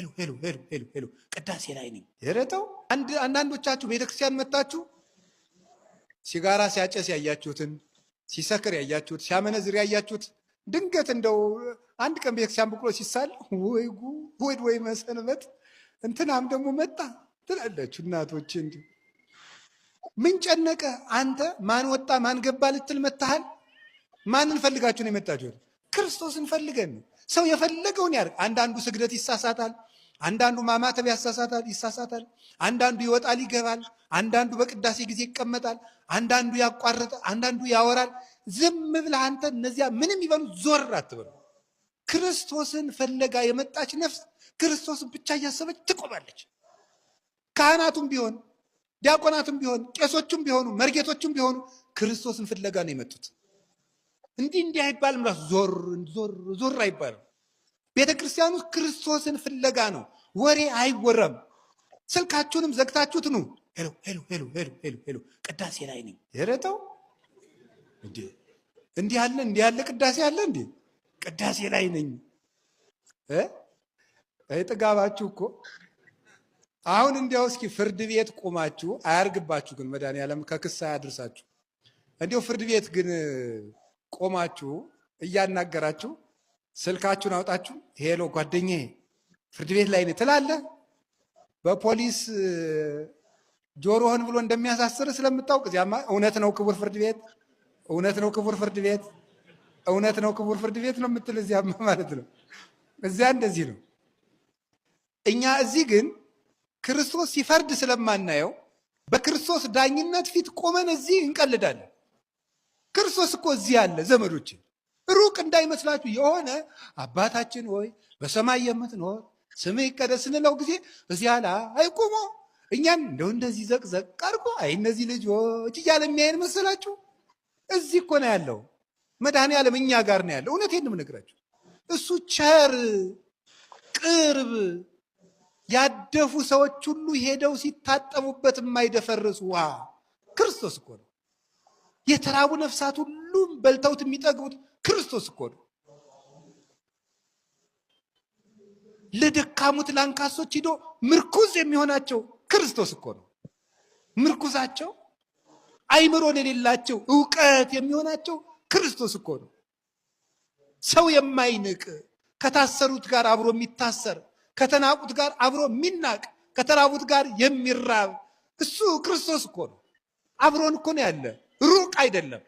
ሄሎ ቅዳሴ ላይ ነኝ። የረተው አንዳንዶቻችሁ ቤተክርስቲያን መጣችሁ ሲጋራ ሲያጨስ ያያችሁትን፣ ሲሰክር ያያችሁት፣ ሲያመነዝር ያያችሁት ድንገት እንደው አንድ ቀን ቤተክርስቲያን ብሎ ሲሳል ወይ ጉድ ወይ መሰንበት እንትናም ደግሞ መጣ ትላለችሁ እናቶች። እንዲ ምን ጨነቀ አንተ? ማን ወጣ ማን ገባ ልትል መታሃል? ማንን ፈልጋችሁ ነው የመጣችሁት? ክርስቶስን ፈልገን ነው። ሰው የፈለገውን ያድርግ። አንዳንዱ ስግደት ይሳሳታል፣ አንዳንዱ ማማተብ ይሳሳታል፣ አንዳንዱ ይወጣል ይገባል፣ አንዳንዱ በቅዳሴ ጊዜ ይቀመጣል፣ አንዳንዱ ያቋርጣል፣ አንዳንዱ ያወራል። ዝም ብለህ አንተ እነዚያ ምንም ይበሉ ዞር አትበሉ። ክርስቶስን ፈለጋ የመጣች ነፍስ ክርስቶስን ብቻ እያሰበች ትቆማለች። ካህናቱም ቢሆን ዲያቆናቱም ቢሆን ቄሶቹም ቢሆኑ መርጌቶቹም ቢሆኑ ክርስቶስን ፍለጋ ነው የመጡት። እንዲህ አይባልም። ራሱ ዞር አይባልም። ቤተ ክርስቲያኑ ክርስቶስን ፍለጋ ነው። ወሬ አይወራም። ስልካችሁንም ዘግታችሁት ኑ። ሄሎ ቅዳሴ ላይ ነኝ። የረተው እንዲህ ያለ ቅዳሴ አለ እንዴ? ቅዳሴ ላይ ነኝ። ጥጋባችሁ እኮ አሁን እንዲያው እስኪ ፍርድ ቤት ቆማችሁ አያርግባችሁ፣ ግን መድኃኒዓለም ከክስ አያድርሳችሁ። እንዲያው ፍርድ ቤት ግን ቆማችሁ እያናገራችሁ ስልካችሁን አውጣችሁ ሄሎ ጓደኛዬ ፍርድ ቤት ላይ ነኝ ትላለህ። በፖሊስ ጆሮህን ብሎ እንደሚያሳስር ስለምታውቅ እዚያማ እውነት ነው ክቡር ፍርድ ቤት፣ እውነት ነው ክቡር ፍርድ ቤት፣ እውነት ነው ክቡር ፍርድ ቤት ነው የምትል እዚያማ ማለት ነው። እዚያ እንደዚህ ነው። እኛ እዚህ ግን ክርስቶስ ሲፈርድ ስለማናየው በክርስቶስ ዳኝነት ፊት ቆመን እዚህ እንቀልዳለን። ክርስቶስ እኮ እዚህ ያለ ዘመዶች፣ ሩቅ እንዳይመስላችሁ። የሆነ አባታችን ሆይ በሰማይ የምትኖር ስምህ ይቀደስ ስንለው ጊዜ እዚያ ላይ ቆሞ እኛን እንደው እንደዚህ ዘቅዘቅ አድርጎ አይ እነዚህ ልጆች እያለ የሚያየን መሰላችሁ? እዚህ እኮ ነው ያለው መድኃኒዓለም፣ እኛ ጋር ነው ያለው። እውነቴን ነው የምነግራችሁ። እሱ ቸር ቅርብ፣ ያደፉ ሰዎች ሁሉ ሄደው ሲታጠቡበት የማይደፈርስ ውሃ ክርስቶስ እኮ ነው። የተራቡ ነፍሳት ሁሉም በልተውት የሚጠግቡት ክርስቶስ እኮ ነው። ለደካሙት ላንካሶች ሂዶ ምርኩዝ የሚሆናቸው ክርስቶስ እኮ ነው። ምርኩዛቸው አይምሮ ለሌላቸው ዕውቀት የሚሆናቸው ክርስቶስ እኮ ነው። ሰው የማይንቅ ከታሰሩት ጋር አብሮ የሚታሰር፣ ከተናቁት ጋር አብሮ የሚናቅ፣ ከተራቡት ጋር የሚራብ እሱ ክርስቶስ እኮ ነው። አብሮን እኮ ነው ያለ፣ ሩቅ አይደለም።